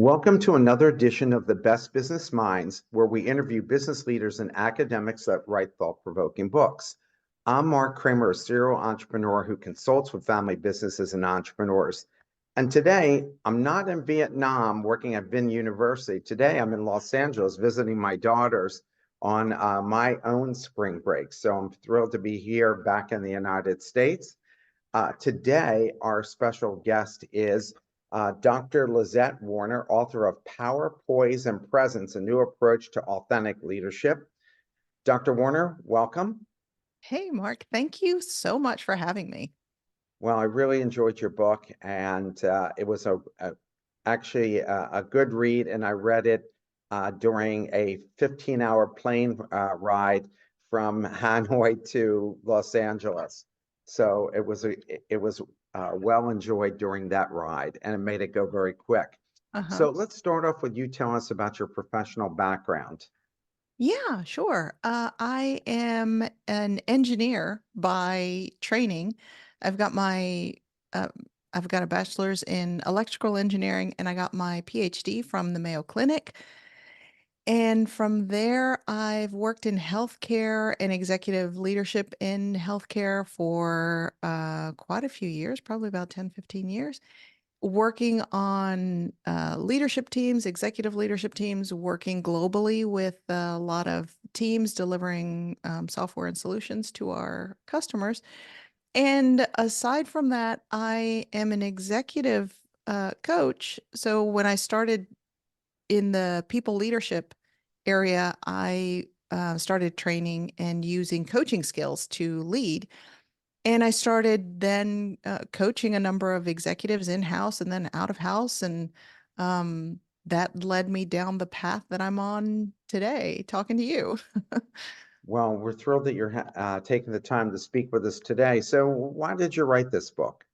Welcome to another edition of the Best Business Minds, where we interview business leaders and academics that write thought-provoking books. I'm Marc Kramer, a serial entrepreneur who consults with family businesses and entrepreneurs. And today, I'm not in Vietnam working at Vin University. Today, I'm in Los Angeles visiting my daughters on my own spring break. So I'm thrilled to be here back in the United States. Today, our special guest is Dr. Lizette Warner, author of Power, Poise, and Presence, a new approach to authentic leadership. Dr. Warner, welcome. Hey, Mark, thank you so much for having me. Well, I really enjoyed your book, and it was actually a good read, and I read it during a 15-hour plane ride from Hanoi to Los Angeles. So it was well enjoyed during that ride, and it made it go very quick. Uh-huh. So let's start off with you telling us about your professional background. Yeah, sure. I am an engineer by training. I've got my uh, I've got a bachelor's in electrical engineering, and I got my PhD from the Mayo Clinic. And from there, I've worked in healthcare and executive leadership in healthcare for quite a few years, probably about 10, 15 years. Working on leadership teams, executive leadership teams, working globally with a lot of teams delivering software and solutions to our customers. And aside from that, I am an executive coach. So when I started in the people leadership area, I started training and using coaching skills to lead. And I started then coaching a number of executives in house and then out of house. And that led me down the path that I'm on today, talking to you. Well, we're thrilled that you're taking the time to speak with us today. So why did you write this book?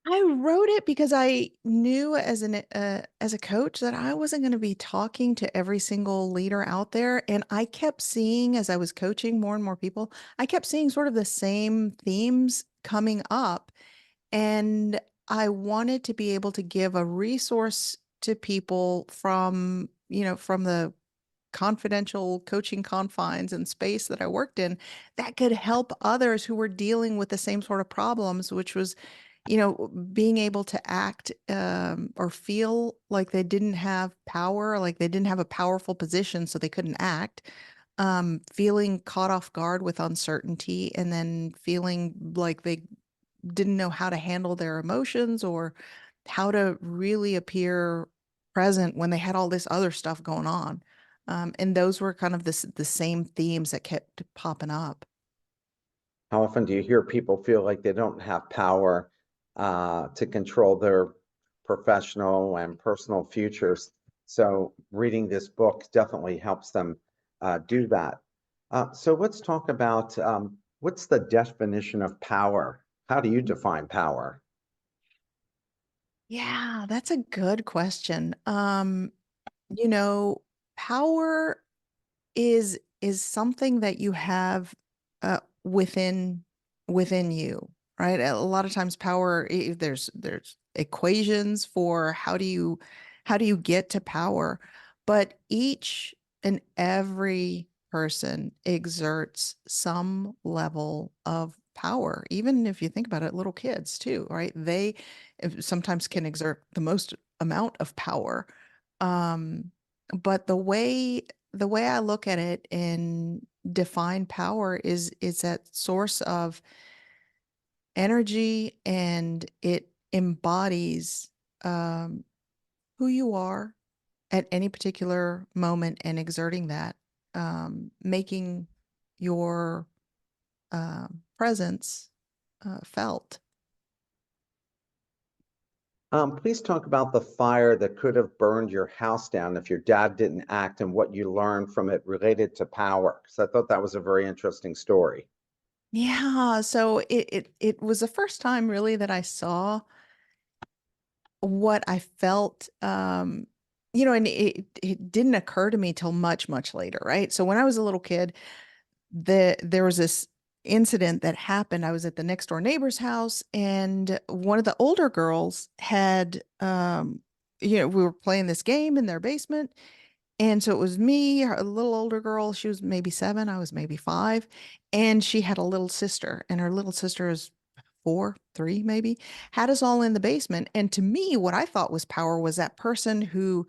I wrote it because I knew as a coach that I wasn't going to be talking to every single leader out there, and I kept seeing as I was coaching more and more people, I kept seeing sort of the same themes coming up, and I wanted to be able to give a resource to people from the confidential coaching confines and space that I worked in that could help others who were dealing with the same sort of problems, which was, being able to act or feel like they didn't have power, like they didn't have a powerful position, so they couldn't act. Feeling caught off guard with uncertainty, and then feeling like they didn't know how to handle their emotions or how to really appear present when they had all this other stuff going on. And those were kind of the same themes that kept popping up. How often do you hear people feel like they don't have power to control their professional and personal futures? So reading this book definitely helps them do that. So let's talk about what's the definition of power? How do you define power? Yeah, that's a good question. You know, power is something that you have within you, right? A lot of times power, there's equations for how do you get to power, but each and every person exerts some level of power. Even if you think about it, little kids too, right? They sometimes can exert the most amount of power. Um, but the way I look at it and define power is that source of energy, and it embodies um, who you are at any particular moment and exerting that, making your presence felt. Please talk about the fire that could have burned your house down if your dad didn't act and what you learned from it related to power. Because I thought that was a very interesting story. Yeah, so it was the first time really that I saw what I felt, and it didn't occur to me till much, much later, right? So when I was a little kid, there was this incident that happened. I was at the next door neighbor's house, and one of the older girls had we were playing this game in their basement. And so it was me, a little older girl. She was maybe 7, I was maybe 5. And she had a little sister, and her little sister is 4, 3 maybe, had us all in the basement. And to me, what I thought was power was that person who,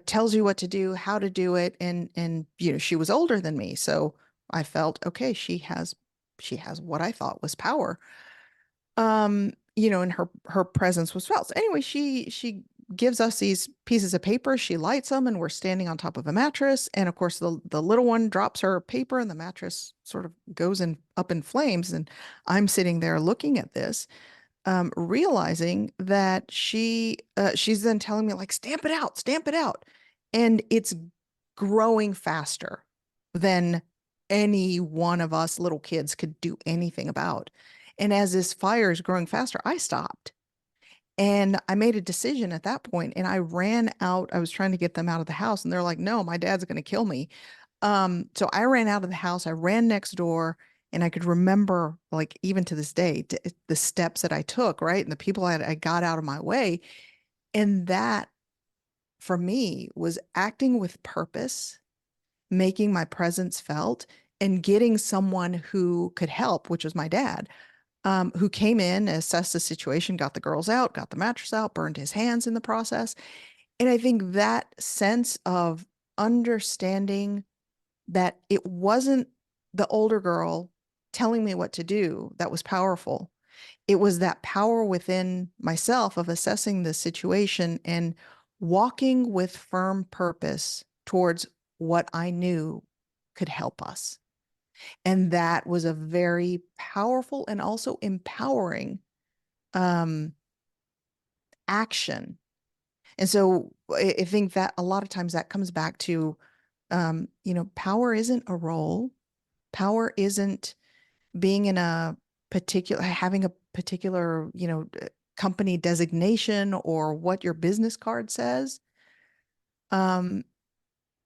tells you what to do, how to do it. And she was older than me. So I felt, okay, she has what I thought was power. And her presence was felt. So anyway, she gives us these pieces of paper, she lights them, and we're standing on top of a mattress. And of course, the little one drops her paper, and the mattress sort of goes up in flames. And I'm sitting there looking at this, realizing that she's then telling me, like, stamp it out, stamp it out. And it's growing faster than any one of us little kids could do anything about. And as this fire is growing faster, I stopped. And I made a decision at that point, and I ran out. I was trying to get them out of the house, and they're like, no, my dad's going to kill me. So I ran out of the house. I ran next door, and I could remember, like, even to this day, the steps that I took, right? And the people I got out of my way. And that, for me, was acting with purpose, making my presence felt, and getting someone who could help, which was my dad, who came in, assessed the situation, got the girls out, got the mattress out, burned his hands in the process. And I think that sense of understanding that it wasn't the older girl telling me what to do that was powerful. It was that power within myself of assessing the situation and walking with firm purpose towards what I knew could help us. And that was a very powerful and also empowering um, action. And so I think that a lot of times that comes back to, power isn't a role. Power isn't being in a particular, having a particular, company designation or what your business card says. Um,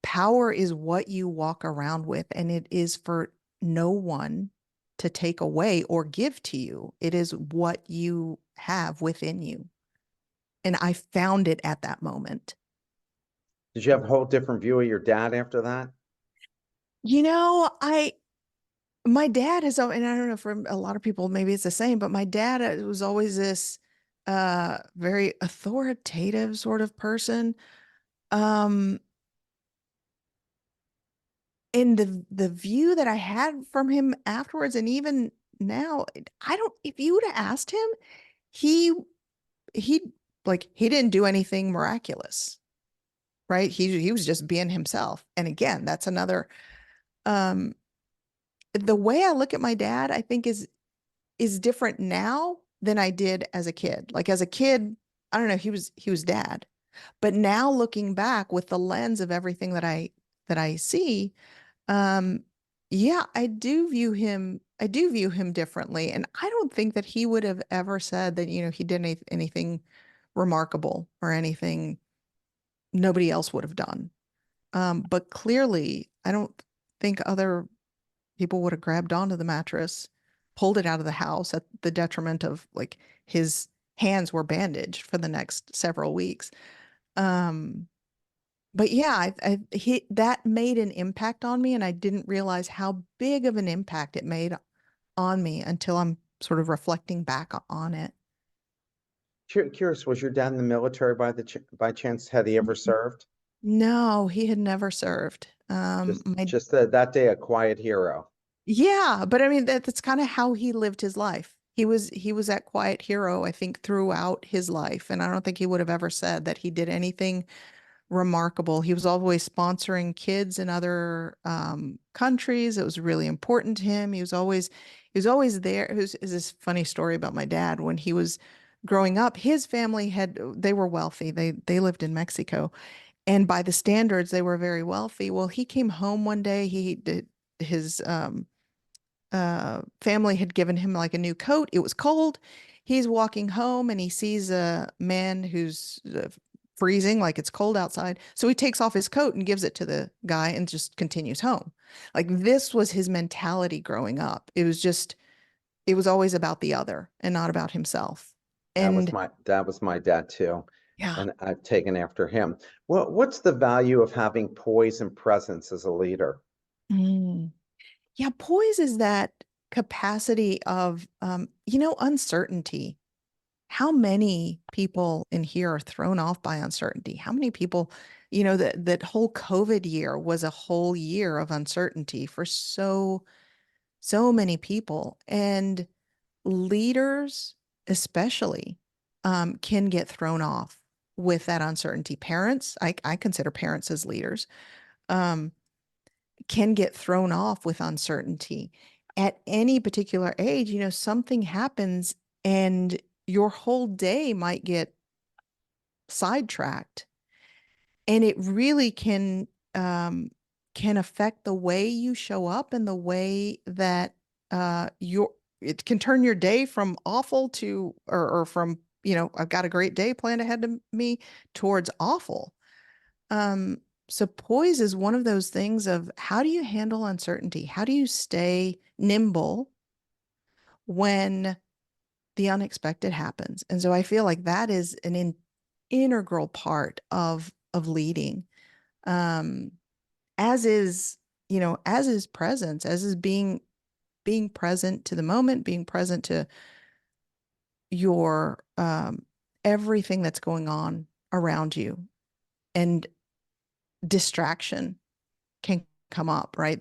Power is what you walk around with, and it is for no one to take away or give to you. It is what you have within you. And I found it at that moment. Did you have a whole different view of your dad after that? My dad has, and I don't know, for a lot of people, maybe it's the same, but my dad was always this very authoritative sort of person. Um, and the view that I had from him afterwards, and even now, I don't, if you would have asked him, he he he didn't do anything miraculous, right? He was just being himself. And again, that's another um the way I look at my dad, I think is different now than I did as a kid. Like as a kid, I don't know, he was dad. But now looking back with the lens of everything that I see, um, yeah, I do view him differently. And I don't think that he would have ever said that, he did anything remarkable or anything nobody else would have done. But clearly, I don't think other people would have grabbed onto the mattress, pulled it out of the house at the detriment of, like, his hands were bandaged for the next several weeks. Um, but yeah, that made an impact on me, and I didn't realize how big of an impact it made on me until I'm sort of reflecting back on it. Curious, was your dad in the military by chance? Had he ever served? No, he had never served. Just that day, a quiet hero. Yeah, but I mean that's kind of how he lived his life. He was that quiet hero, I think, throughout his life, and I don't think he would have ever said that he did anything remarkable. He was always sponsoring kids in other countries. It was really important to him. He was always there. Is this funny story about my dad when he was growing up? His family they were wealthy. They lived in Mexico, and by the standards, they were very wealthy. Well, he came home one day. He did his family had given him like a new coat. It was cold. He's walking home and he sees a man who's freezing, like it's cold outside. So he takes off his coat and gives it to the guy and just continues home. Like this was his mentality growing up. It was always about the other and not about himself. That was And my that was my dad too. Yeah. and I've taken after him. What's the value of having poise and presence as a leader? Mm. Yeah, poise is that capacity of, uncertainty. How many people in here are thrown off by uncertainty? How many people, that whole COVID year was a whole year of uncertainty for so many people. And leaders, especially, can get thrown off with that uncertainty. Parents, I consider parents as leaders, um, can get thrown off with uncertainty. At any particular age, something happens and your whole day might get sidetracked. And it really can affect the way you show up and the way that your it can turn your day from awful to or from, I've got a great day planned ahead of me towards awful. Um, so poise is one of those things of how do you handle uncertainty? How do you stay nimble when the unexpected happens? And so I feel like that is an integral part of leading. Um, as is, as is presence, as is being present to the moment, being present to your everything that's going on around you. And distraction can come up, right?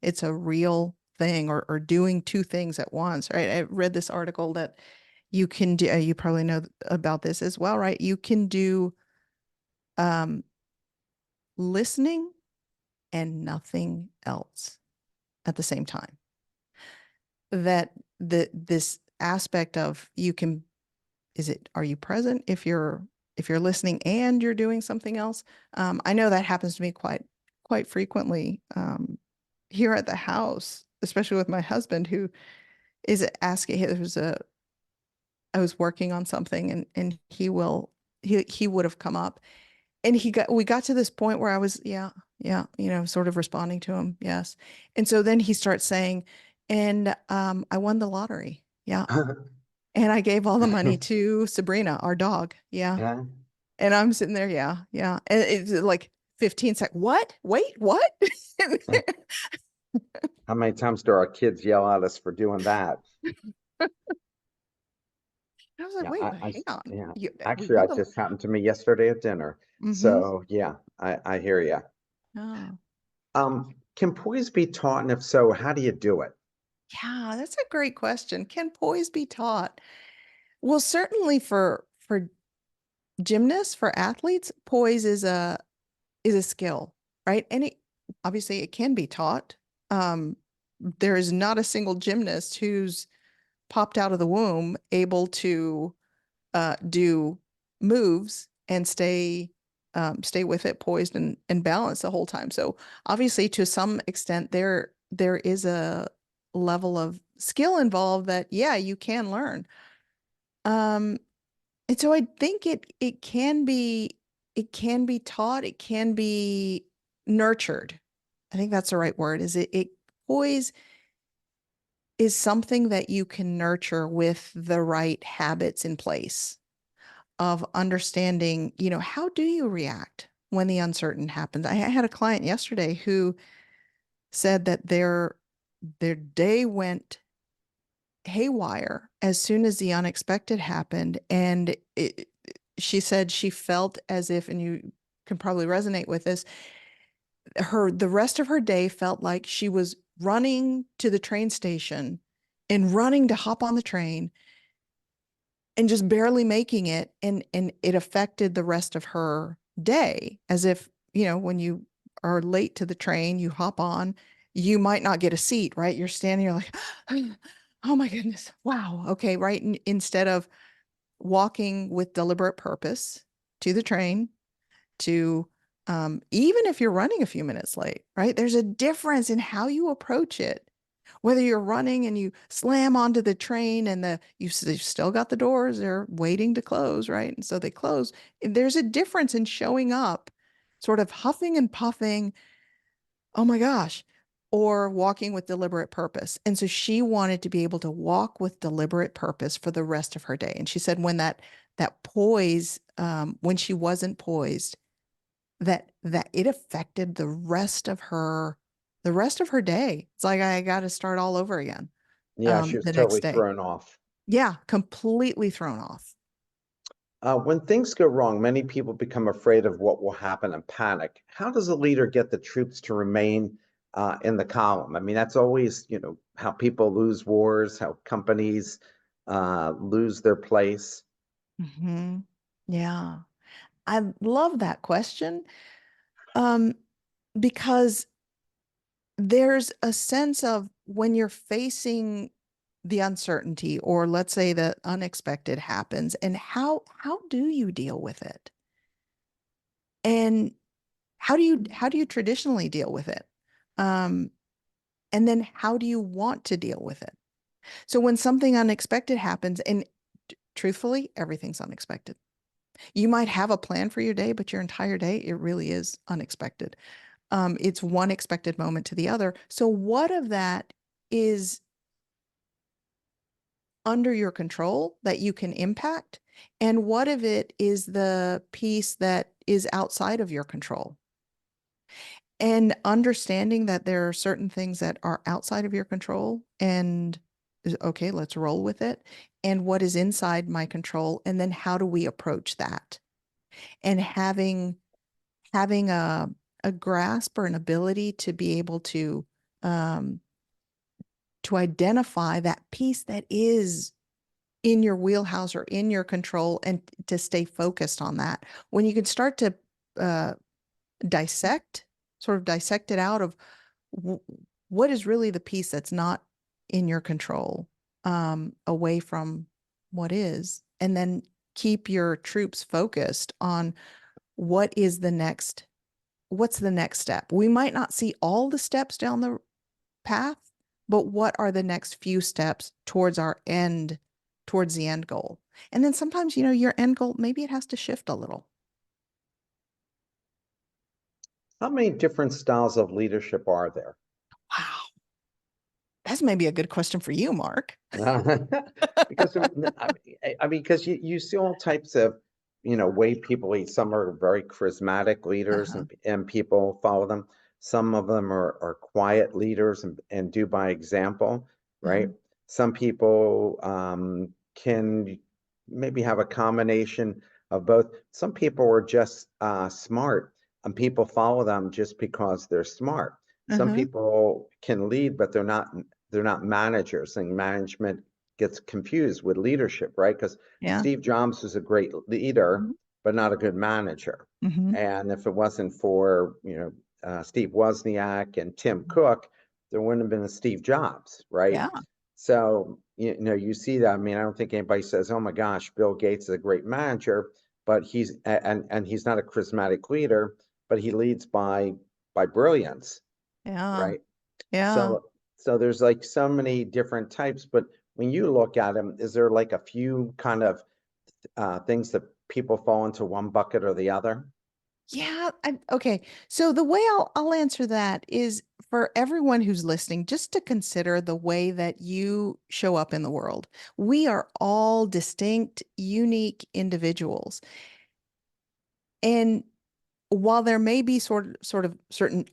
It's a real thing, or doing two things at once, right? I read this article that you can do, you probably know about this as well, right? You can do um, listening and nothing else at the same time. That this aspect of you can, are you present if you're listening and you're doing something else? I know that happens to me quite frequently here at the house, especially with my husband who is asking. There was a I was working on something, and he would have come up, and we got to this point where I was, yeah, yeah, sort of responding to him, yes. And so then he starts saying, and I won the lottery. Yeah. And I gave all the money to Sabrina, our dog. Yeah. Yeah. And I'm sitting there, yeah, yeah. And it's like 15 seconds. What? Wait, what? How many times do our kids yell at us for doing that? I was like, Yeah, wait, but hang on. yeah. We Actually, won that the. just happened to me yesterday at dinner. Mm-hmm. So yeah, I hear you. Oh, Can poise be taught, and if so, how do you do it? yeah, that's a great question. Can poise be taught? Well, certainly for gymnasts, for athletes, poise is a skill, right? And obviously it can be taught. Um, there is not a single gymnast who's popped out of the womb able to do moves and stay with it, poised and balanced the whole time. So obviously, to some extent, there is a level of skill involved that, yeah, you can learn. Um, and so I think it can be taught, it can be nurtured. I think that's the right word. It poise is something that you can nurture with the right habits in place of understanding, how do you react when the uncertain happens? I had a client yesterday who said that their day went haywire as soon as the unexpected happened. And she said she felt as if, and you can probably resonate with this, the rest of her day felt like she was running to the train station and running to hop on the train and just barely making it, and it affected the rest of her day, as if, when you are late to the train, you hop on, you might not get a seat, right? You're standing, you're like, oh my goodness, wow, okay, right. Instead of walking with deliberate purpose to the train, to even if you're running a few minutes late, right? There's a difference in how you approach it. Whether you're running and you slam onto the train and you've still got the doors, they're waiting to close, right? And so they close. There's a difference in showing up, sort of huffing and puffing. Oh my gosh. or walking with deliberate purpose. And so she wanted to be able to walk with deliberate purpose for the rest of her day. And she said when that poise, when she wasn't poised, that it affected the rest of her day. It's like I got to start all over again Yeah, she was the next totally day. thrown off. Yeah, completely thrown off. When things go wrong, many people become afraid of what will happen and panic. How does a leader get the troops to remain in the column? I mean, that's always, how people lose wars, how companies lose their place. Hmm. Yeah, I love that question, um, because there's a sense of when you're facing the uncertainty, or let's say the unexpected happens, and how do you deal with it? And how do you traditionally deal with it? Um, and then how do you want to deal with it? So when something unexpected happens, and truthfully, everything's unexpected. You might have a plan for your day, but your entire day, it really is unexpected. It's one expected moment to the other. So what of that is under your control that you can impact? And what of it is the piece that is outside of your control? And understanding that there are certain things that are outside of your control, and okay, let's roll with it. And what is inside my control? And then how do we approach that? And having a grasp or an ability to be able um, to identify that piece that is in your wheelhouse or in your control, and to stay focused on that. When you can start to uh, dissect, sort of dissect it out of w- what is really the piece that's not in your control, away from what is, and then keep your troops focused on what is the next, what's the next step. We might not see all the steps down the path, but what are the next few steps towards our end, towards the end goal? And then sometimes, your end goal, maybe it has to shift a little. How many different styles of leadership are there? Wow. That's maybe a good question for you, Mark. Because I mean, because you see all types of, way people lead. Some are very charismatic leaders, Uh-huh. and people follow them. Some of them are quiet leaders and do by example, right? Mhm. Some people can maybe have a combination of both. Some people are just smart, and people follow them just because they're smart. Some Uh-huh. people can lead, but they're not managers, and management gets confused with leadership, right? Because Yeah. Steve Jobs was a great leader, Mhm. but not a good manager. Mhm. And if it wasn't for, Steve Wozniak and Tim Cook, there wouldn't have been a Steve Jobs, right? Yeah. So, you see that. I mean, I don't think anybody says, "Oh my gosh, Bill Gates is a great manager," but and he's not a charismatic leader, but he leads by brilliance, Yeah. right? Yeah. So there's like so many different types, but when you look at them, is there like a few kind of things that people fall into one bucket or the other? Yeah. Okay. So the way I'll answer that is for everyone who's listening, just to consider the way that you show up in the world. We are all distinct, unique individuals. And while there may be sort of certain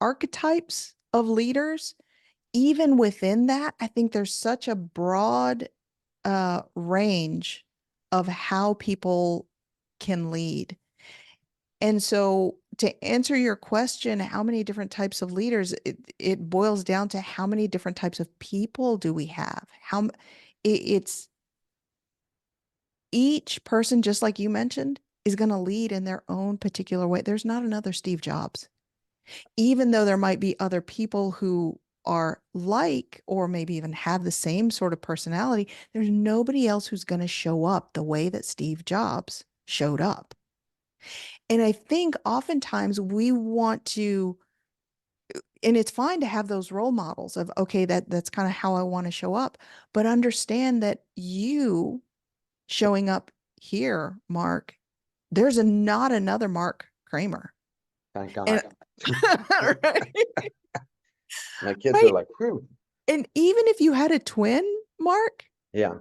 archetypes of leaders, even within that, I think there's such a broad range of how people can lead. And so to answer your question, how many different types of leaders, it boils down to how many different types of people do we have? It's each person, just like you mentioned, is going to lead in their own particular way. There's not another Steve Jobs, even though there might be other people who are like, or maybe even have the same sort of personality. There's nobody else who's going to show up the way that Steve Jobs showed up. And I think oftentimes we want to, and it's fine to have those role models of, okay, that's kind of how I want to show up, but understand that you showing up here, Mark, there's not another Marc Kramer. Thank And God. right. My kids are Right. like, whew. And even if you had a twin, Mark, Yeah.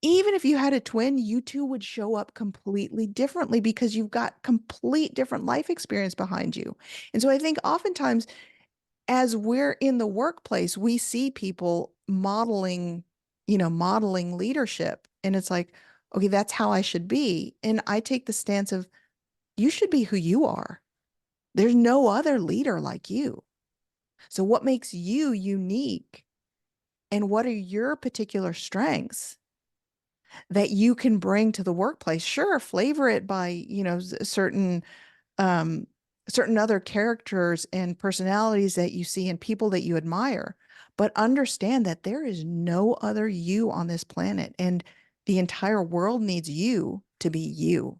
even if you had a twin, you two would show up completely differently because you've got complete different life experience behind you. And so I think oftentimes as we're in the workplace, we see people modeling, modeling leadership. And it's like, okay, that's how I should be. And I take the stance of you should be who you are. There's no other leader like you. So what makes you unique? And what are your particular strengths that you can bring to the workplace? Sure, flavor it by, um, certain other characters and personalities that you see and people that you admire, but understand that there is no other you on this planet, and the entire world needs you to be you.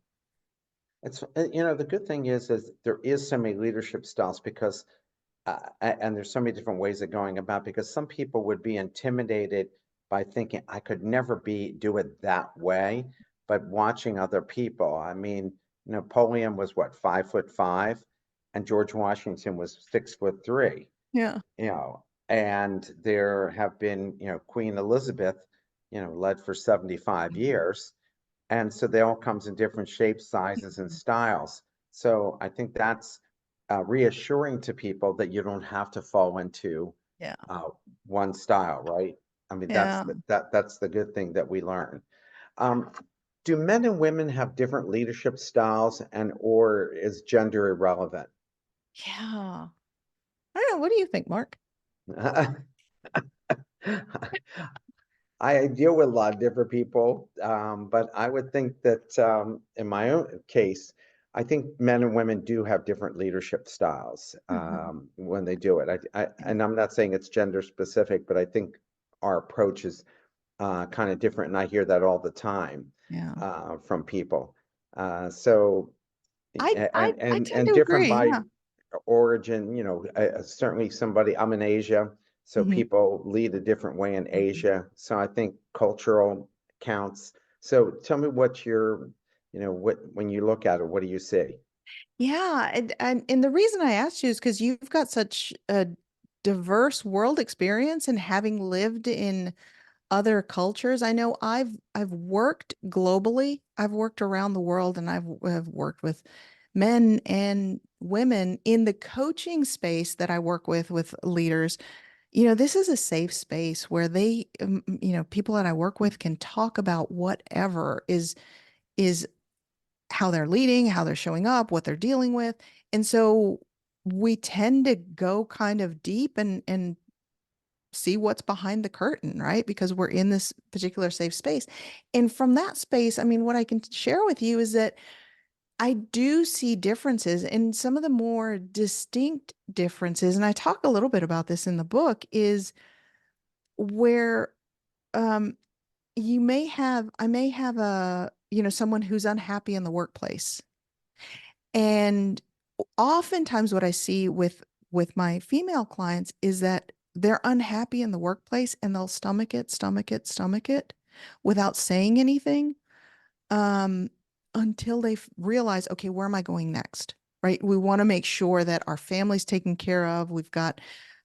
It's, the good thing is there is so many leadership styles because and there's so many different ways of going about because some people would be intimidated by thinking I could never do it that way, but watching other people. I mean, Napoleon was what, 5'5", and George Washington was 6'3", Yeah. and there have been, Queen Elizabeth, led for 75 years. And so they all comes in different shapes, sizes, and styles. So I think that's reassuring to people that you don't have to fall into Yeah. uh, one style, right? I mean, Yeah. that's the good thing that we learn. Um, do men and women have different leadership styles, and or is gender irrelevant? Yeah. I don't know. What do you think, Mark? I deal with a lot of different people, but I would think that in my own case, I think men and women do have different leadership styles Mhm. when they do it. Yeah. And I'm not saying it's gender specific, but I think our approach is kind of different, and I hear that all the time Yeah. from people. So I tend and to different agree. by Yeah. origin, certainly somebody, I'm in Asia, so Mhm. people lead a different way in Mhm. Asia. So I think cultural counts. So tell me what what when you look at it, what do you see? Yeah, and the reason I asked you is because you've got such a diverse world experience and having lived in other cultures. I know I've worked globally. I've worked around the world, and have worked with men and women in the coaching space that I work with leaders. This is a safe space where people that I work with can talk about whatever is how they're leading, how they're showing up, what they're dealing with. And so we tend to go kind of deep and see what's behind the curtain, right? Because we're in this particular safe space. And from that space, I mean, what I can share with you is that I do see differences, and some of the more distinct differences, and I talk a little bit about this in the book, is where um I may have someone who's unhappy in the workplace. And oftentimes what I see with my female clients is that they're unhappy in the workplace and they'll stomach it without saying anything um, until they realize, okay, where am I going next? Right? We want to make sure that our family's taken care of.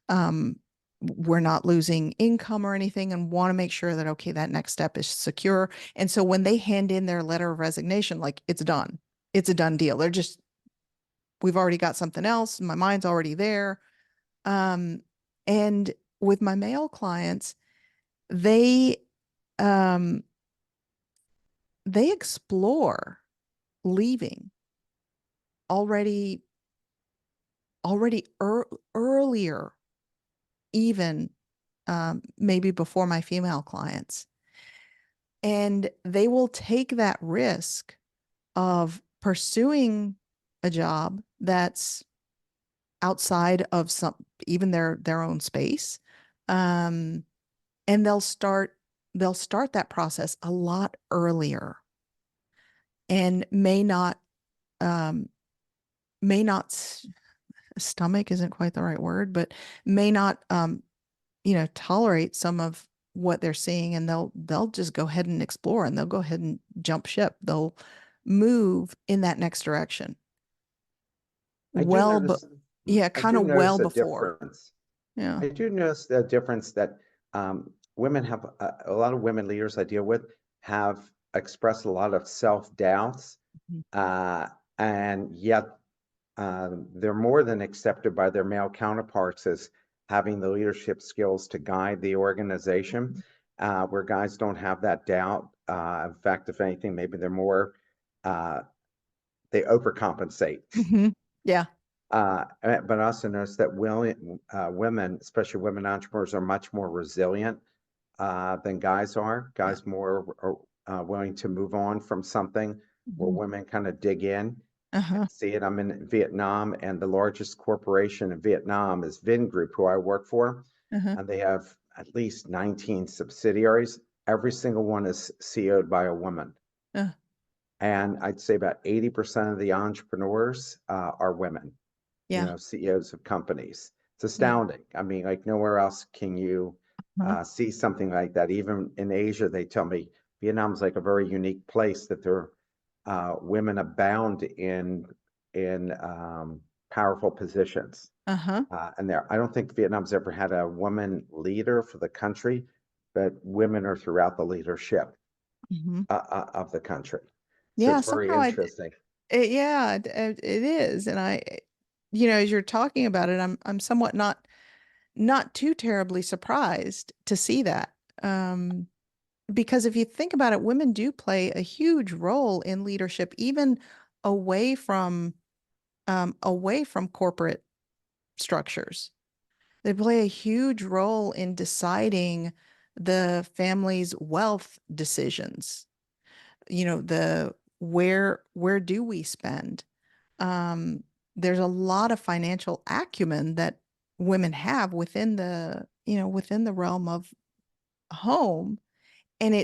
Um, we're not losing income or anything, and want to make sure that, okay, that next step is secure. And so when they hand in their letter of resignation, like it's done, it's a done deal. We've already got something else. My mind's already there. Um, and with my male clients, they um, they explore leaving already earlier, even maybe before my female clients, and they will take that risk of pursuing a job that's outside of some even their own space. Um, and they'll start that process a lot earlier and um may not stomach isn't quite the right word, but may not tolerate some of what they're seeing, and they'll just go ahead and explore, and they'll go ahead and jump ship. They'll move in that next direction I do well, but notice, yeah, I kind do of notice well a before. difference. Yeah. I do notice the difference that women have a lot of women leaders I deal with have expressed a lot of self-doubts, Mhm. uh, and yet they're more than accepted by their male counterparts as having the leadership skills to guide the organization, where guys don't have that doubt. In fact, if anything, maybe they're more, uh, they overcompensate. Mhm. Yeah. But I also noticed that women, especially women entrepreneurs, are much more resilient than guys are. Yeah. Guys more are willing to move on from something, where Mhm. women kind of dig in. Uh-huh. See it. I'm in Vietnam, and the largest corporation in Vietnam is Vingroup, who I work for, Uh-huh. and they have at least 19 subsidiaries. Every single one is CEO'd by a woman. Uh, And I'd say about 80% of the entrepreneurs are women, yeah. CEOs of companies. It's Yeah. astounding. I mean, like nowhere else can you Uh-huh. see something like that. Even in Asia, they tell me Vietnam's like a very unique place that there women abound in powerful positions. Uh-huh. And there, I don't think Vietnam's ever had a woman leader for the country, but women are throughout the leadership Mhm. of the country. So Yeah, it's very somehow interesting. yeah, it is. And as you're talking about it, I'm somewhat not too terribly surprised to see that. Um, because if you think about it, women do play a huge role in leadership, even away from away from corporate structures. They play a huge role in deciding the family's wealth decisions. The where do we spend? Um, there's a lot of financial acumen that women have within the realm of home. And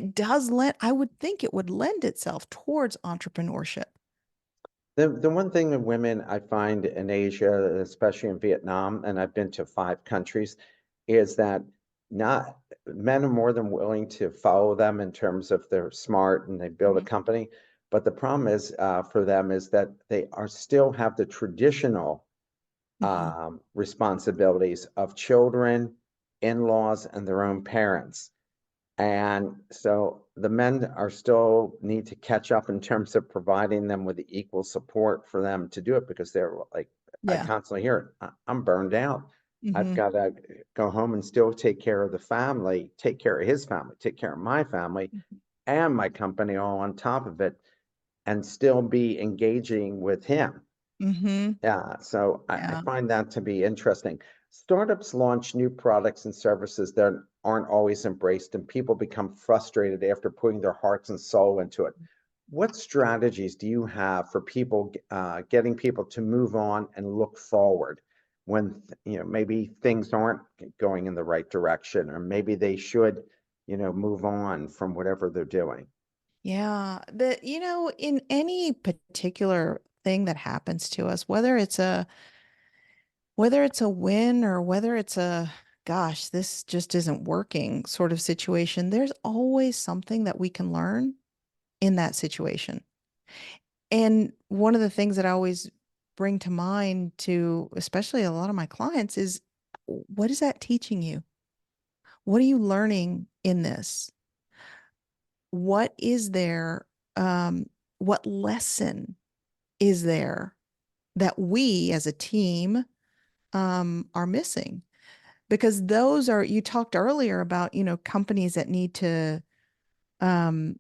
I would think it would lend itself towards entrepreneurship. The one thing that women I find in Asia, especially in Vietnam, and I've been to 5 countries, is that not men are more than willing to follow them in terms of they're smart and they build a Mhm. company. But the problem is for them is that they are still have the traditional Mhm. responsibilities of children, in-laws, and their own parents. And so the men are still need to catch up in terms of providing them with the equal support for them to do it because they're like, I Yeah. constantly hear it, I'm burned out. I've Hmm. got to go home and still take care of the family, take care of his family, take care of my family and my company all on top of it, and still be engaging with him. Hmm. Yeah, so I Yeah. find that to be interesting. Startups launch new products and services that aren't always embraced, and people become frustrated after putting their hearts and soul into it. What strategies do you have for people, getting people to move on and look forward when, maybe things aren't going in the right direction, or maybe they should, move on from whatever they're doing? Yeah. In any particular thing that happens to us, whether it's a win or whether it's a gosh, this just isn't working sort of situation, there's always something that we can learn in that situation. And one of the things that I always bring to mind to especially a lot of my clients is, what is that teaching you? What are you learning in this? What is there? What lesson is there that we as a team are missing? Because you talked earlier about, companies that need to, um,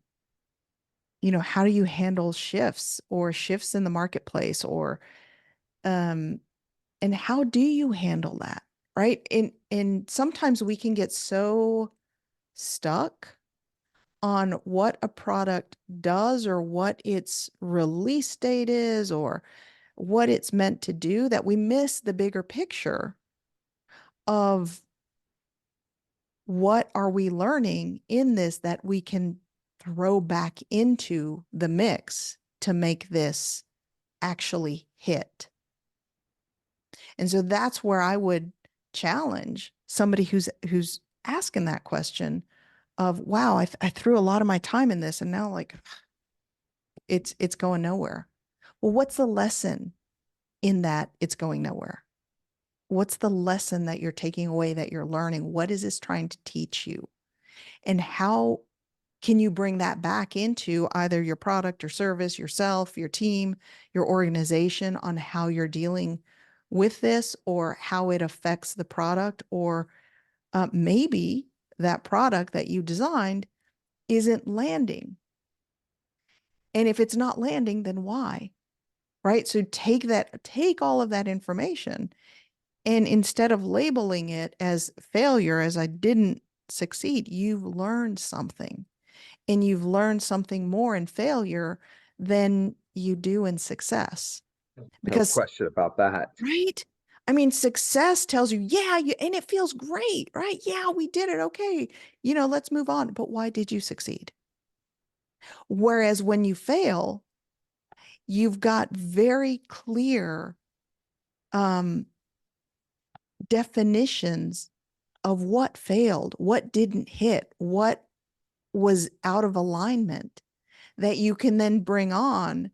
how do you handle shifts or shifts in the marketplace um, and how do you handle that? Right. And sometimes we can get so stuck on what a product does or what its release date is or what it's meant to do that we miss the bigger picture of what are we learning in this that we can throw back into the mix to make this actually hit. And so that's where I would challenge somebody who's asking that question of, wow, I threw a lot of my time in this and now like it's going nowhere. Well, what's the lesson in that it's going nowhere? what's the lesson that you're taking away, that you're learning? What is this trying to teach you? And how can you bring that back into either your product or service, yourself, your team, your organization, on how you're dealing with this, or how it affects the product, or maybe that product that you designed isn't landing. And if it's not landing, then why? Right? So take all of that information, and instead of labeling it as failure, as I didn't succeed, you've learned something. And you've learned something more in failure than you do in success. No Because, question about that. right? I mean, success tells you, yeah, and it feels great, right? Yeah, we did it. Okay. Let's move on. But why did you succeed? Whereas when you fail, you've got very clear um, definitions of what failed, what didn't hit, what was out of alignment, that you can then bring on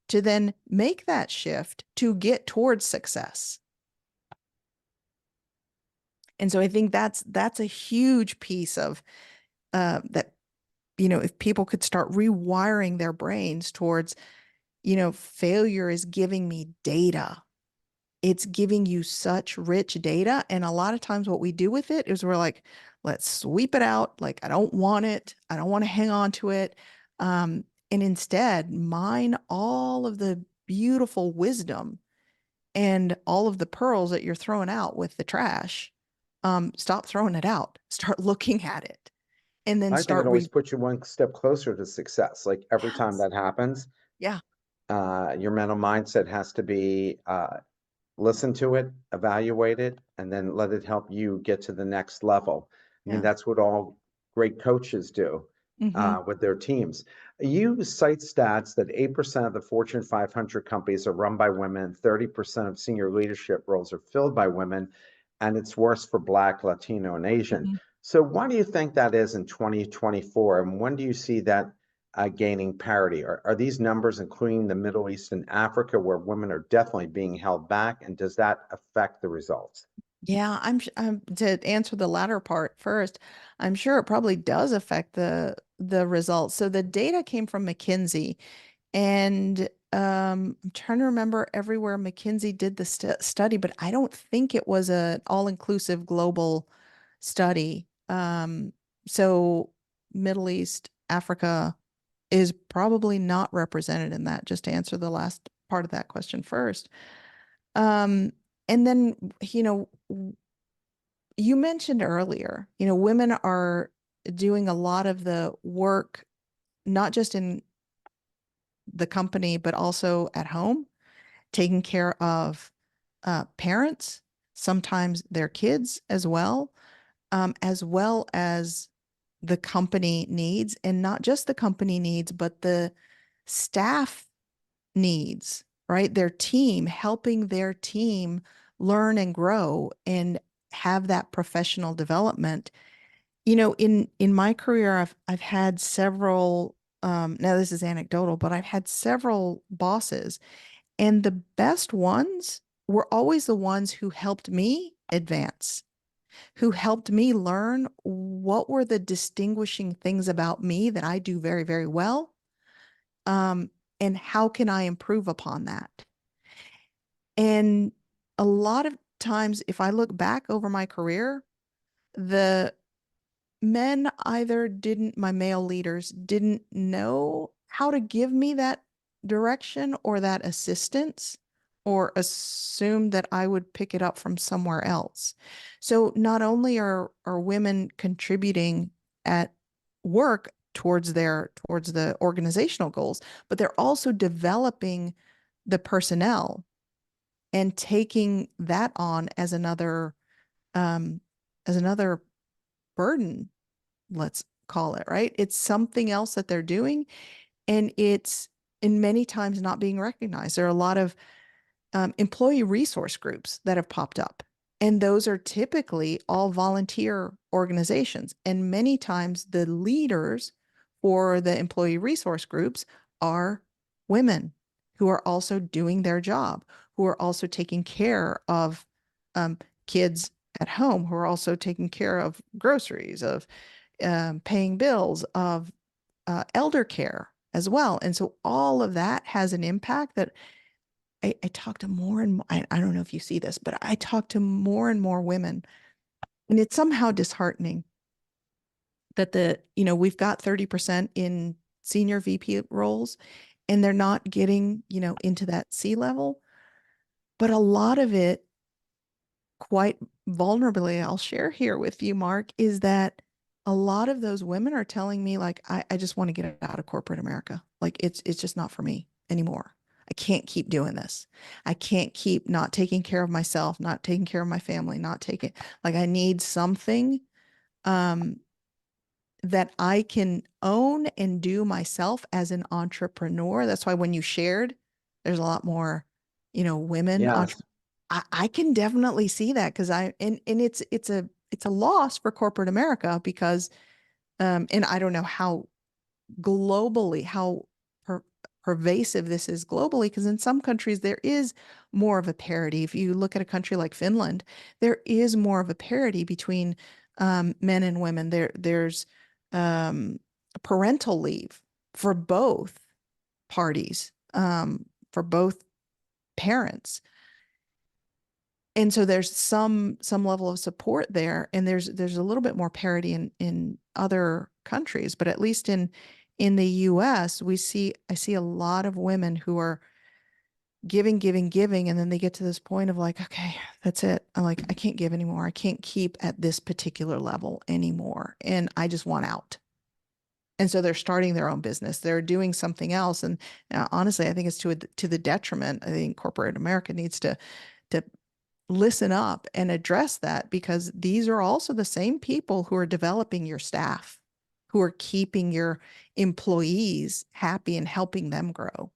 to then make that shift to get towards success. And so I think that's a huge piece of that. If people could start rewiring their brains towards, failure is giving me data. It's giving you such rich data. And a lot of times what we do with it is we're like, let's sweep it out. Like, I don't want it. I don't want to hang on to it. And instead, mine all of the beautiful wisdom and all of the pearls that you're throwing out with the trash. Stop throwing it out. Start looking at it, and then I think it start always puts you one step closer to success. Like every time yes, that happens, yeah, your mental mindset has to be listen to it, evaluate it, and then let it help you get to the next level. I mean, yeah. that's what all great coaches do Mm-hmm. with their teams. You cite stats that 8% of the Fortune 500 companies are run by women, 30% of senior leadership roles are filled by women, and it's worse for Black, Latino, and Asian. Mm-hmm. So why do you think that is in 2024? And when do you see that gaining parity? Are these numbers including the Middle East and Africa, where women are definitely being held back? And does that affect the results? Yeah, to answer the latter part first. I'm sure it probably does affect the results. So the data came from McKinsey, and I'm trying to remember everywhere McKinsey did the study, but I don't think it was an all-inclusive global study. So Middle East, Africa is probably not represented in that, just to answer the last part of that question first. Um, and then, you mentioned earlier, women are doing a lot of the work, not just in the company, but also at home, taking care of parents, sometimes their kids as well as the company needs, and not just the company needs, but the staff needs, right? Their team, helping their team learn and grow and have that professional development. In my career, I've had several, now this is anecdotal, but I've had several bosses, and the best ones were always the ones who helped me advance, who helped me learn what were the distinguishing things about me that I do very, very well, um, and how can I improve upon that? And a lot of times, if I look back over my career, the men either didn't, my male leaders didn't know how to give me that direction or that assistance, or assumed that I would pick it up from somewhere else. So not only are women contributing at work towards the organizational goals, but they're also developing the personnel and taking that on um, as another burden, let's call it, right? It's something else that they're doing, and it's in many times not being recognized. There are a lot of employee resource groups that have popped up, and those are typically all volunteer organizations. And many times the leaders for the employee resource groups are women who are also doing their job, who are also taking care of kids at home who are also taking care of groceries, of paying bills, of elder care as well. And so all of that has an impact that I talk to more and more. I don't know if you see this, but I talk to more and more women, and it's somehow disheartening that we've got 30% in senior VP roles and they're not getting, into that C level. But a lot of it, quite vulnerably, I'll share here with you, Mark, is that a lot of those women are telling me, like, I just want to get out of corporate America. Like it's just not for me anymore. I can't keep doing this. I can't keep not taking care of myself, not taking care of my family, not taking, like, I need something um that I can own and do myself as an entrepreneur. That's why when you shared, there's a lot more, women Yes. I can definitely see that because and it's a loss for corporate America because and I don't know how globally how per pervasive this is globally because in some countries there is more of a parity. If you look at a country like Finland, there is more of a parity between men and women. There's um, parental leave for both parties, for both parents, and so there's some level of support there, and there's a little bit more parity in other countries, but at least in the US I see a lot of women who are giving, and then they get to this point of like, okay, that's it. I'm like, I can't give anymore. I can't keep at this particular level anymore, and I just want out. And so they're starting their own business. They're doing something else, and honestly, I think it's to the detriment. I think corporate America needs to listen up and address that because these are also the same people who are developing your staff, who are keeping your employees happy and helping them grow.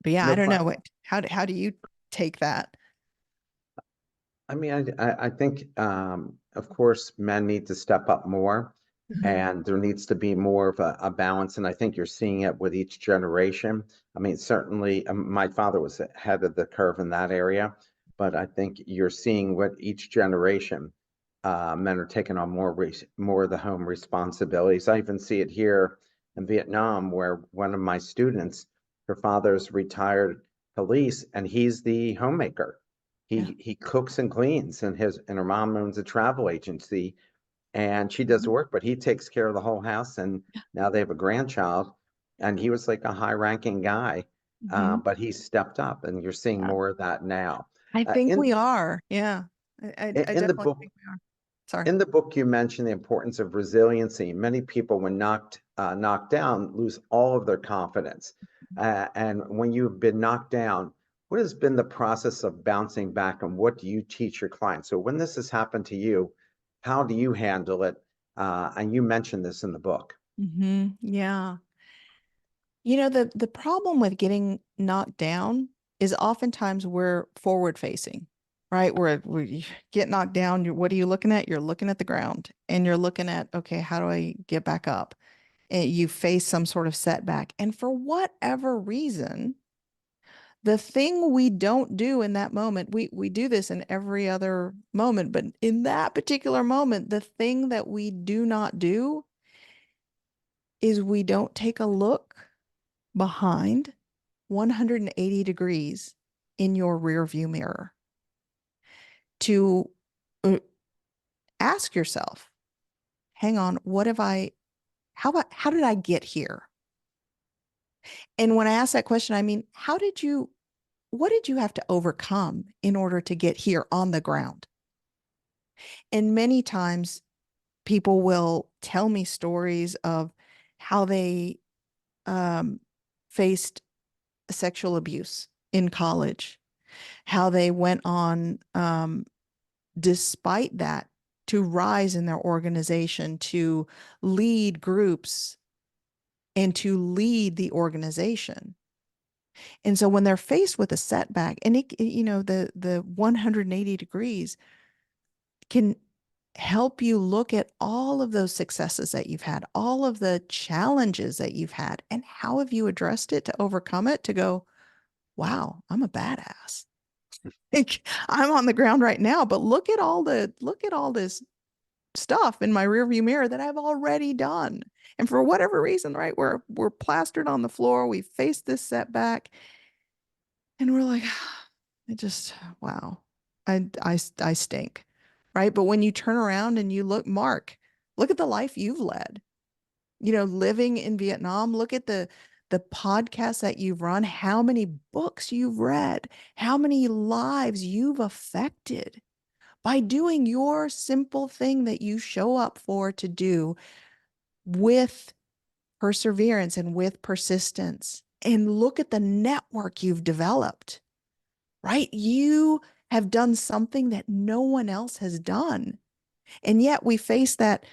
But yeah, I No don't know question. what, how do you take that? I mean, I think, of course, men need to step up more, Mhm. and there needs to be more of a balance. And I think you're seeing it with each generation. I mean, certainly, my father was ahead of the curve in that area, but I think you're seeing with each generation, men are taking on more of the home responsibilities. I even see it here in Vietnam, where one of my students, her father's retired police, and he's the homemaker. Yeah. He cooks and cleans, and her mom owns a travel agency, and she does the Mhm. work, but he takes care of the whole house. And now they have a grandchild, and he was like a high-ranking guy, Mhm. but he stepped up, and you're seeing Yeah. more of that now. I Uh, think in we are. Yeah. I in the definitely book, think we are. Sorry. in the book, you mentioned the importance of resiliency. Many people, when knocked down, lose all of their confidence. And when you've been knocked down, what has been the process of bouncing back, and what do you teach your clients? So when this has happened to you, how do you handle it? And you mentioned this in the book. Yeah. The problem with getting knocked down is oftentimes we're forward facing, right? We get knocked down. What are you looking at? You're looking at the ground and you're looking at, okay, how do I get back up? And you face some sort of setback. And for whatever reason, the thing we don't do in that moment, we do this in every other moment, but in that particular moment, the thing that we do not do is we don't take a look behind 180 degrees in your rear view mirror to uh, ask yourself, hang on, how did I get here? And when I ask that question, I mean, what did you have to overcome in order to get here on the ground? And many times people will tell me stories of how they um, faced sexual abuse in college, how they went on, despite that, to rise in their organization, to lead groups, and to lead the organization. And so when they're faced with a setback, and the 180 degrees can help you look at all of those successes that you've had, all of the challenges that you've had, and how have you addressed it to overcome it to go, wow, I'm a badass. Like, I'm on the ground right now, but look at all this stuff in my rearview mirror that I've already done. And for whatever reason, right, we're plastered on the floor, we face this setback, and we're like, it just, wow, I stink, right? But when you turn around and you look, Mark, look at the life you've led. Living in Vietnam, look at the podcasts that you've run, how many books you've read, how many lives you've affected by doing your simple thing that you show up for to do with perseverance and with persistence. And look at the network you've developed, right? You have done something that no one else has done. And yet we face that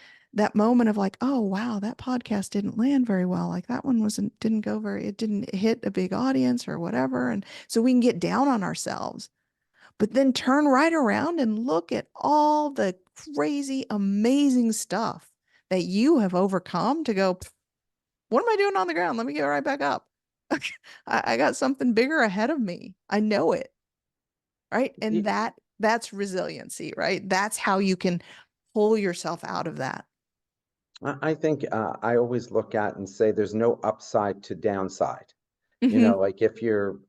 moment of like, oh wow, that podcast didn't land very well. Like that one didn't go very, it didn't hit a big audience or whatever. And so we can get down on ourselves, but then turn right around and look at all the crazy, amazing stuff that you have overcome to go, what am I doing on the ground? Let me get right back up. I got something bigger ahead of me. I know it. Right. And Y- that's resiliency, right? That's how you can pull yourself out of that. I think I always look at and say there's no upside to downside. Hmm. Like if you're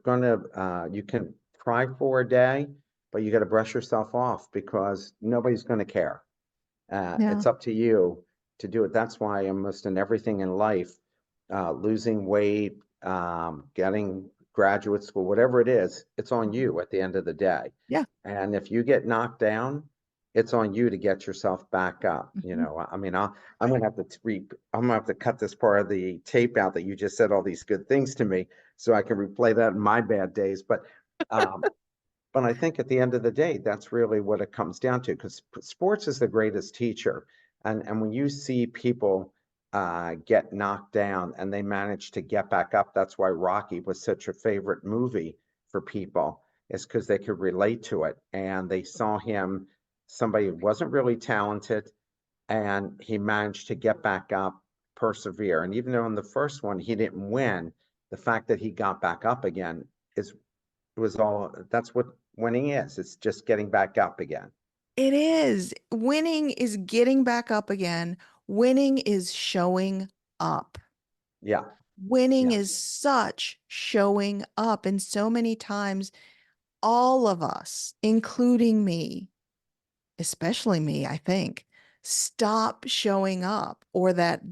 gonna you can try for a day, but you got to brush yourself off because nobody's gonna care. Yeah. It's up to you to do it. That's why almost in everything in life, losing weight, getting graduate school, whatever it is, it's on Mhm. you at the end of the day. Yeah. And if you get knocked down, it's on you to get yourself back up. Hmm. I mean, I'm gonna have to I'm gonna have to cut this part of the tape out that you just said all these good things to me so I can replay that in my bad days. Um, but I think at the end of the day, that's really what it comes down to, because sports is the greatest teacher. And when you see people get knocked down and they manage to get back up, that's why Rocky was such a favorite movie for people, is because they could relate to it. And they saw him, somebody who wasn't really talented, and he managed to get back up, persevere. And even though in the first one he didn't win, the fact that he got back up again is was all that's what winning is. It's just getting back up again. It is. Winning is getting back up again. Winning is showing up. Yeah, Winning yeah. is such showing up. And so many times, all of us, including me, especially me, I think, stop showing up, or that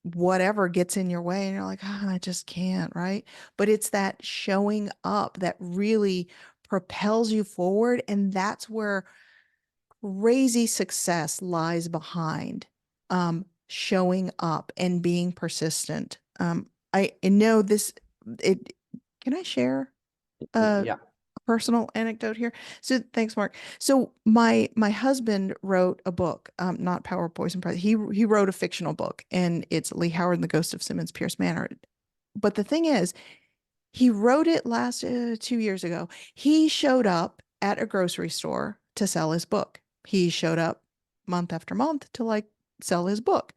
whatever gets in your way and you're like, I just can't, right? But it's that showing up that really propels you forward. And that's where crazy success lies behind, showing up and being persistent. I know this, it, can I share a Yeah. personal anecdote here? So thanks, Mark. So my husband wrote a book, not Power, Poise, and Pride. He wrote a fictional book, and it's Lee Howard and the Ghost of Simmons Pierce Manor. But the thing is, he wrote it last 2 years ago. He showed up at a grocery store to sell his book. He showed up month after month to like sell his book.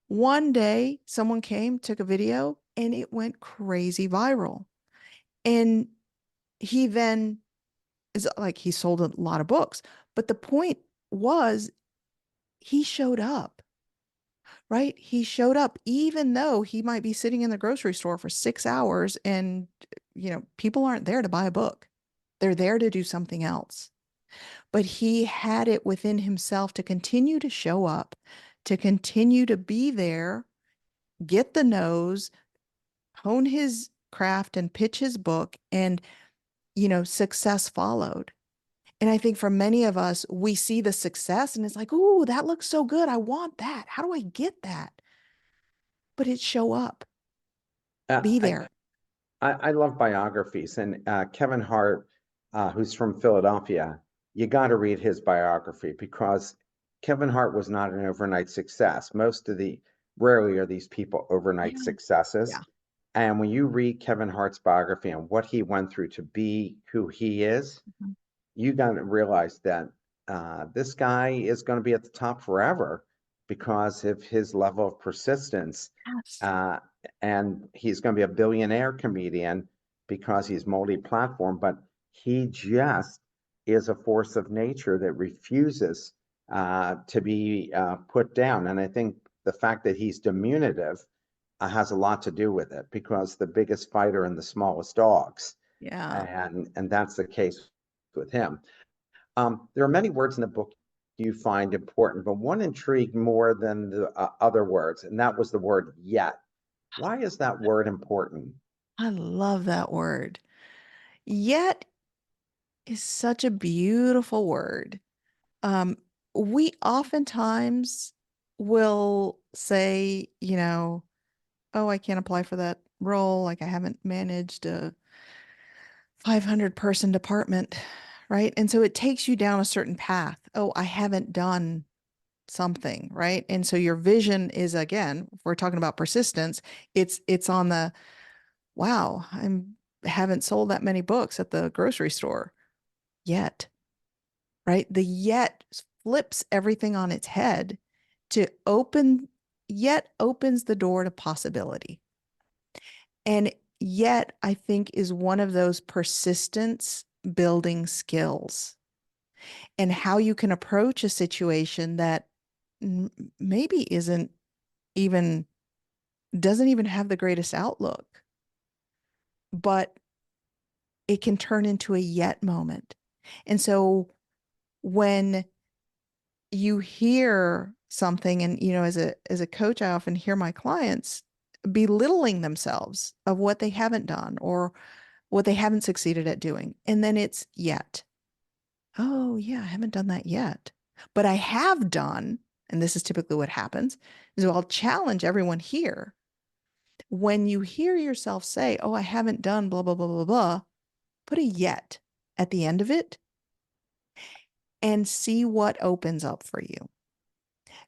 One day, someone came, took a video, and it went crazy viral. And he then is like, he sold a lot of books. But the point was, he showed up, right? He showed up, even though he might be sitting in the grocery store for 6 hours and, people aren't there to buy a book. They're there to do something else. But he had it within himself to continue to show up, to continue to be there, get the nose, hone his craft and pitch his book. And, success followed. And I think for many of us, we see the success and it's like, ooh, that looks so good. I want that. How do I get that? But it's show up, Uh, be I, there. I love biographies, and Kevin Hart, who's from Philadelphia, you got to read his biography because Kevin Hart was not an overnight success. Rarely are these people overnight Yeah. successes. Yeah. And when you read Kevin Hart's biography and what he went through to be who he is, Mhm. you got to realize that this guy is going to be at the top forever because of his level of persistence. Yes. Uh, and he's going to be a billionaire comedian because he's multi-platform, but he just is a force of nature that refuses to be put down. And I think the fact that he's diminutive has a lot to do with it, because the biggest fighter and the smallest dogs, Yeah. and that's the case with him. There are many words in the book you find important, but one intrigued more than the other words, and that was the word yet. Why is that word important? I love that word. Yet is such a beautiful word. Um, we oftentimes will say, oh, I can't apply for that role. Like I haven't managed a 500-person department, right? And so it takes you down a certain path. Oh, I haven't done something, right? And so your vision is, again, if we're talking about persistence, it's on the, wow, I'm haven't sold that many books at the grocery store yet, right? The yet flips everything on its head to open, yet opens the door to possibility. And yet, I think, is one of those persistence building skills, and how you can approach a situation that maybe isn't even, doesn't even have the greatest outlook, but it can turn into a yet moment. And so when you hear something, and as a coach, I often hear my clients belittling themselves of what they haven't done or what they haven't succeeded at doing, and then it's yet, oh yeah, I haven't done that yet, but I have done. And this is typically what happens, is I'll challenge everyone here. When you hear yourself say, oh, I haven't done blah blah blah blah blah, put a yet at the end of it and see what opens up for you.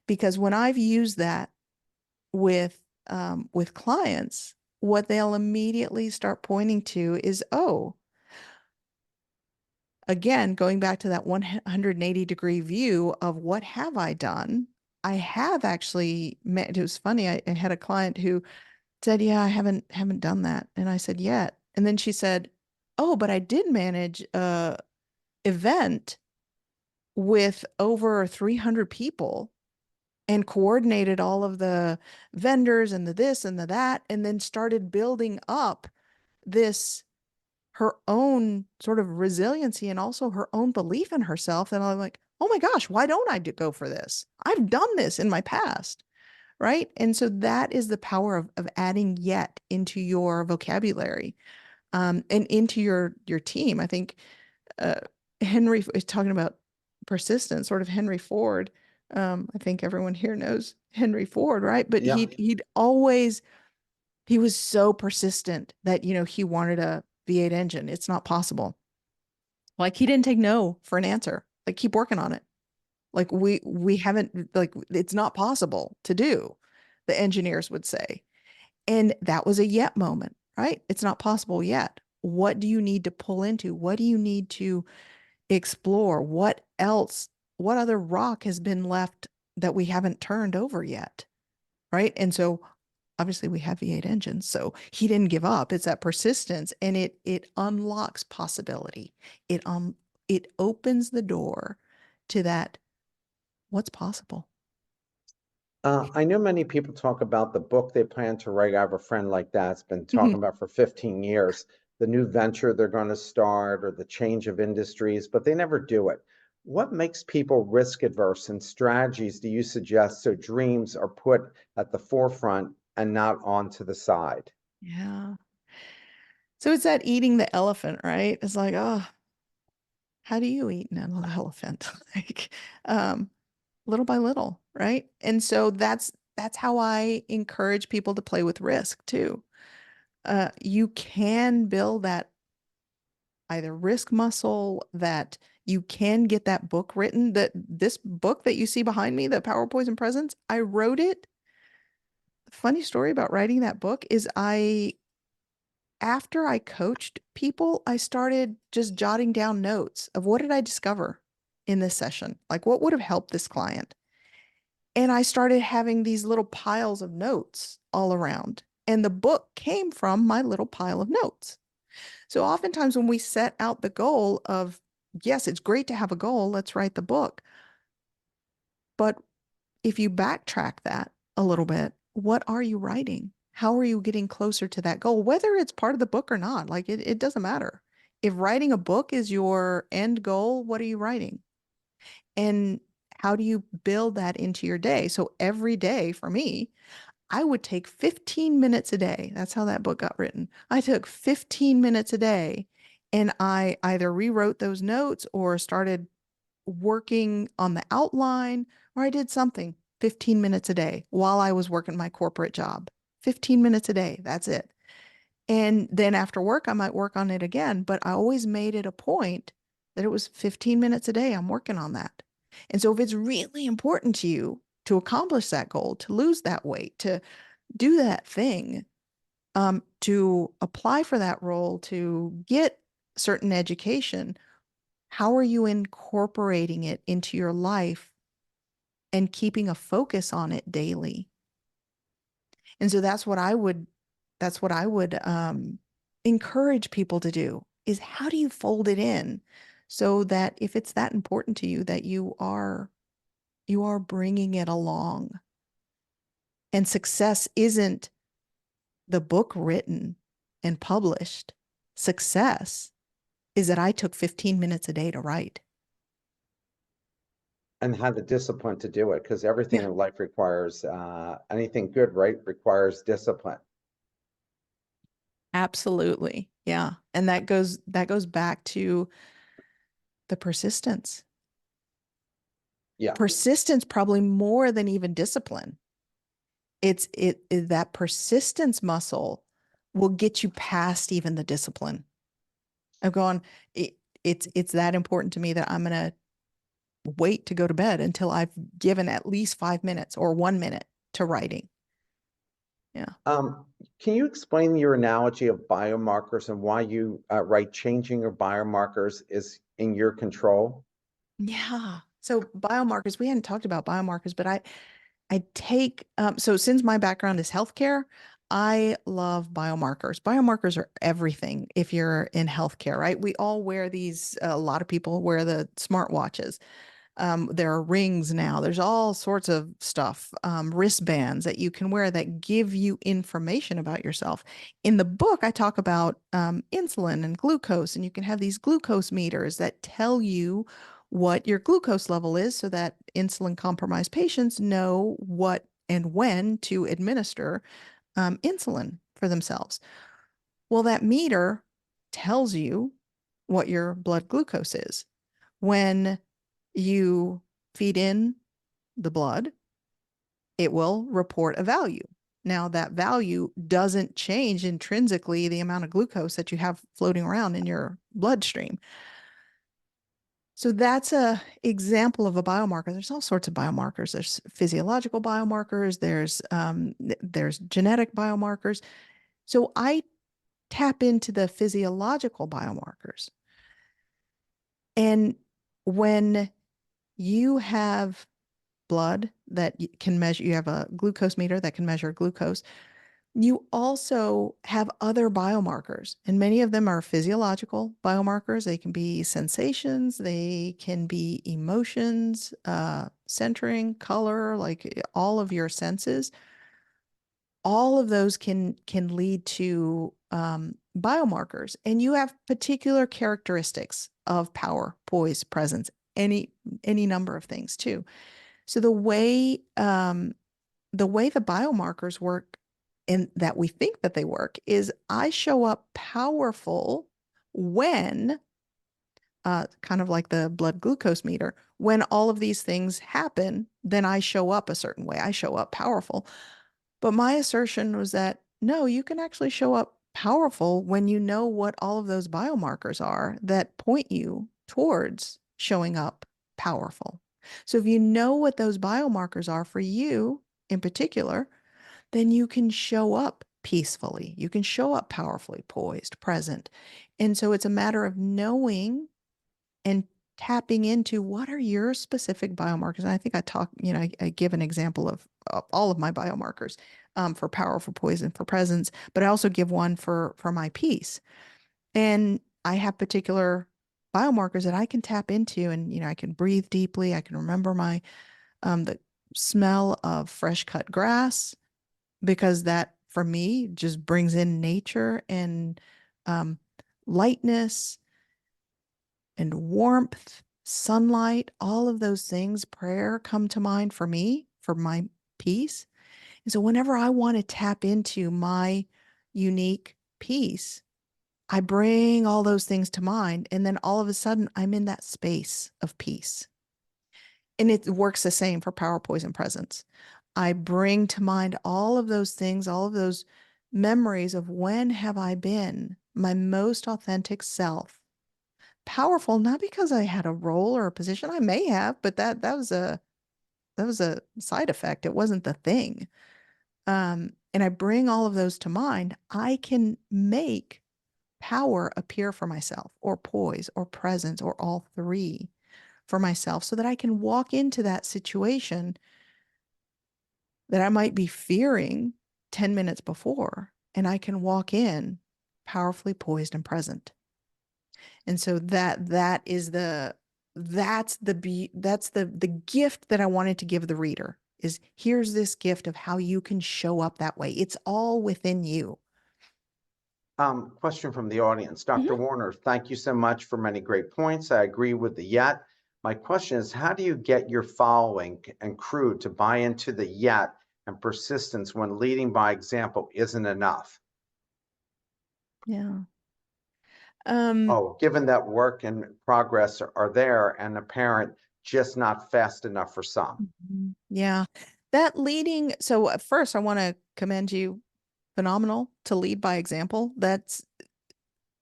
Because when I've used that with clients, what they'll immediately start pointing to is, oh, again, going back to that 180-degree view of what have I done? I have actually met, it was funny. I had a client who said, yeah, I haven't done that. And I said, yet. And then she said, oh, but I did manage a event with over 300 people and coordinated all of the vendors and the this and the that, and then started building up this, her own sort of resiliency and also her own belief in herself. And I'm like, oh my gosh, why don't I go for this? I've done this in my past. Right. And so that is the power of adding yet into your vocabulary, and into your team. I think uh, Henry is talking about persistence, sort of Henry Ford. I think everyone here knows Henry Ford, right? But Yeah. he was so persistent that, he wanted a V8 engine. It's not possible. Like he didn't take no for an answer. Like keep working on it. Like we haven't, like it's not possible to do, the engineers would say. And that was a yet moment, right? It's not possible yet. What do you need to pull into? What do you need to explore? What else? What other rock has been left that we haven't turned over yet? Right. And so obviously we have V8 engines. So he didn't give up. It's that persistence, and it unlocks possibility. It opens the door to that, what's possible. I know many people talk about the book they plan to write. I have a friend like that. It's been talking Mhm. about for 15 years, the new venture they're going to start or the change of industries, but they never do it. What makes people risk adverse, and strategies do you suggest so dreams are put at the forefront and not onto the side? Yeah. So it's that eating the elephant, right? It's like, oh, how do you eat an elephant? Like, little by little, right? And so that's how I encourage people to play with risk too. You can build that either risk muscle, that you can get that book written. That this book that you see behind me, the Power, Poise, and Presence, I wrote it. Funny story about writing that book is after I coached people, I started just jotting down notes of what did I discover in this session? Like what would have helped this client? And I started having these little piles of notes all around. And the book came from my little pile of notes. So oftentimes when we set out the goal of, yes, it's great to have a goal, let's write the book. But if you backtrack that a little bit, what are you writing? How are you getting closer to that goal? Whether it's part of the book or not, like it doesn't matter. If writing a book is your end goal, what are you writing? And how do you build that into your day? So every day for me, I would take 15 minutes a day. That's how that book got written. I took 15 minutes a day and I either rewrote those notes or started working on the outline, or I did something 15 minutes a day while I was working my corporate job. 15 minutes a day. That's it. And then after work, I might work on it again, but I always made it a point that it was 15 minutes a day. I'm working on that. And so if it's really important to you to accomplish that goal, to lose that weight, to do that thing, to apply for that role, to get certain education, how are you incorporating it into your life and keeping a focus on it daily? And so that's what I would encourage people to do is how do you fold it in so that if it's that important to you that you are bringing it along. And success isn't the book written and published. Success is that I took 15 minutes a day to write. And have the discipline to do it, because everything Yeah, in life requires, anything good, right, requires discipline. absolutely. Yeah. And that goes back to the persistence. Yeah. Persistence probably more than even discipline. That persistence muscle will get you past even the discipline of going, it's that important to me that I'm gonna wait to go to bed until I've given at least 5 minutes or 1 minute to writing. Yeah. Um, can you explain your analogy of biomarkers and why you write changing your biomarkers is in your control? Yeah. So biomarkers, we hadn't talked about biomarkers, but I take so since my background is healthcare, I love biomarkers. Biomarkers are everything if you're in healthcare, right? We all wear these, a lot of people wear the smartwatches. There are rings now. There's all sorts of stuff, wristbands that you can wear that give you information about yourself. In the book, I talk about insulin and glucose, and you can have these glucose meters that tell you what your glucose level is so that insulin compromised patients know what and when to administer insulin for themselves. Well, that meter tells you what your blood glucose is. When you feed in the blood, it will report a value. Now, that value doesn't change intrinsically the amount of glucose that you have floating around in your bloodstream. So that's a example of a biomarker. There's all sorts of biomarkers. There's physiological biomarkers. There's genetic biomarkers. So I tap into the physiological biomarkers. And when you have blood that can measure, you have a glucose meter that can measure glucose. You also have other biomarkers, and many of them are physiological biomarkers. They can be sensations, they can be emotions, centering, color, like all of your senses. All of those can lead to biomarkers, and you have particular characteristics of power, poise, presence, any number of things too. So the way the biomarkers work and that we think that they work is I show up powerful when kind of like the blood glucose meter, when all of these things happen, then I show up a certain way. I show up powerful. But my assertion was that no, you can actually show up powerful when you know what all of those biomarkers are that point you towards showing up powerful. So if you know what those biomarkers are for you in particular, then you can show up peacefully. You can show up powerfully, poised, present. And so it's a matter of knowing and tapping into what are your specific biomarkers. And I think I talk, I give an example of all of my biomarkers for power, for poison, for presence, but I also give one for my peace. And I have particular biomarkers that I can tap into, and I can breathe deeply. I can remember my the smell of fresh cut grass, because that for me just brings in nature and um, lightness and warmth, sunlight, all of those things, prayer come to mind for me, for my peace. And so whenever I want to tap into my unique peace, I bring all those things to mind. And then all of a sudden, I'm in that space of peace. And it works the same for power, poise, and presence. I bring to mind all of those things, all of those memories of when have I been my most authentic self. Powerful, not because I had a role or a position. I may have, but that was a side effect. It wasn't the thing. And I bring all of those to mind. I can make power appear for myself, or poise, or presence, or all three for myself, so that I can walk into that situation that I might be fearing 10 minutes before, and I can walk in powerfully poised and present. And so that's the gift that I wanted to give the reader, is here's this gift of how you can show up that way. It's all within you. Question from the audience. Dr. Mhm. Warner, thank you so much for many great points. I agree with the yet. My question is, how do you get your following and crew to buy into the yet and persistence when leading by example isn't enough? Yeah. Um, Oh, given that work and progress are there and apparent, just not fast enough for some. yeah. That leading, so first I want to commend you. Phenomenal to lead by example. It's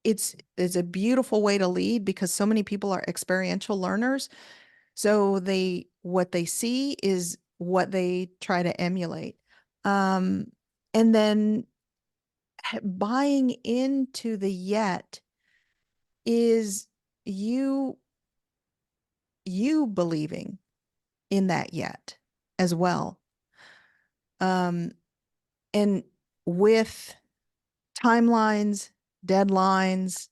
a beautiful way to lead, because so many people are experiential learners. So what they see is what they try to emulate. Um, and then buying into the yet is you you believing in that yet as well. Um, and with timelines, deadlines,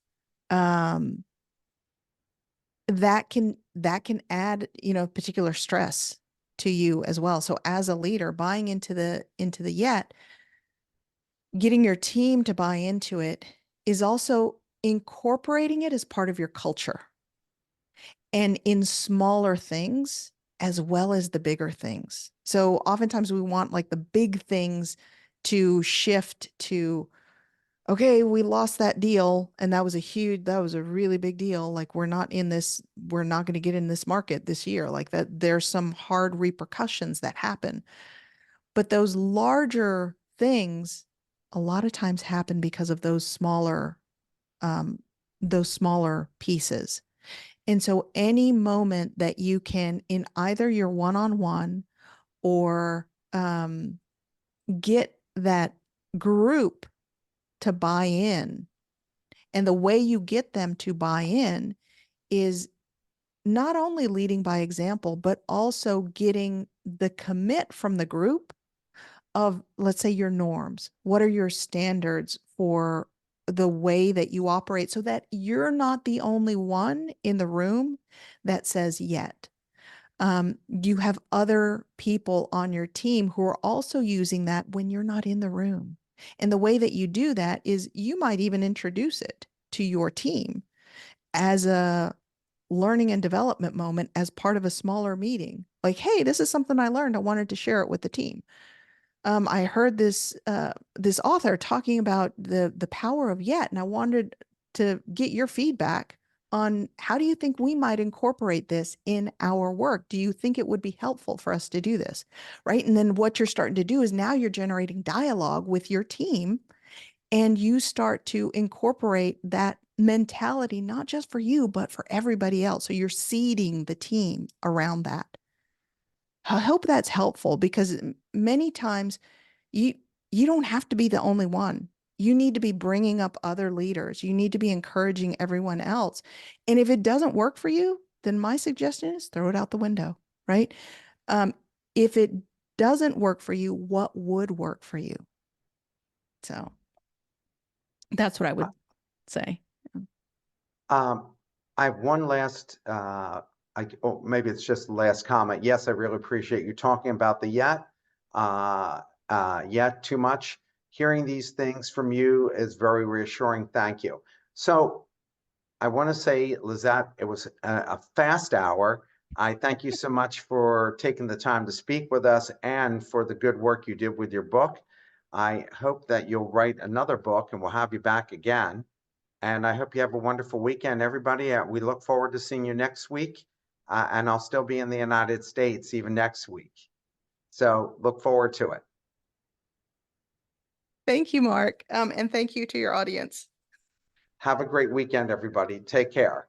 um, that can add, particular stress to you as well. So as a leader, buying into the yet, getting your team to buy into it, is also incorporating it as part of your culture, and in smaller things as well as the bigger things. So oftentimes we want like the big things to shift to, okay, we lost that deal, and that was a really big deal. Like, we're not going to get in this market this year. Like that, there's some hard repercussions that happen. But those larger things a lot of times happen because of um, those smaller pieces. And so any moment that you can, in either your one-on-one, or get that group to buy in. And the way you get them to buy in is not only leading by example, but also getting the commit from the group of, let's say, your norms. What are your standards for the way that you operate, so that you're not the only one in the room that says yet. You have other people on your team who are also using that when you're not in the room. And the way that you do that is you might even introduce it to your team as a learning and development moment, as part of a smaller meeting. Like, hey, this is something I learned. I wanted to share it with the team. I heard this author talking about the power of yet, and I wanted to get your feedback on, how do you think we might incorporate this in our work? Do you think it would be helpful for us to do this? Right. And then what you're starting to do is, now you're generating dialogue with your team, and you start to incorporate that mentality, not just for you, but for everybody else. So you're seeding the team around that. I hope that's helpful, because many times you you don't have to be the only one. You need to be bringing up other leaders. You need to be encouraging everyone else. And if it doesn't work for you, then my suggestion is throw it out the window, right? Um, if it doesn't work for you, what would work for you? So that's what I would say. I have one last, maybe it's just the last comment. Yes, I really appreciate you talking about the yet too much. Hearing these things from you is very reassuring. Thank you. So I want to say, Lizette, it was a fast hour. I thank you so much for taking the time to speak with us and for the good work you did with your book. I hope that you'll write another book and we'll have you back again. And I hope you have a wonderful weekend, everybody. We look forward to seeing you next week. And I'll still be in the United States even next week. So look forward to it. Thank you, Mark. And thank you to your audience. Have a great weekend, everybody. Take care.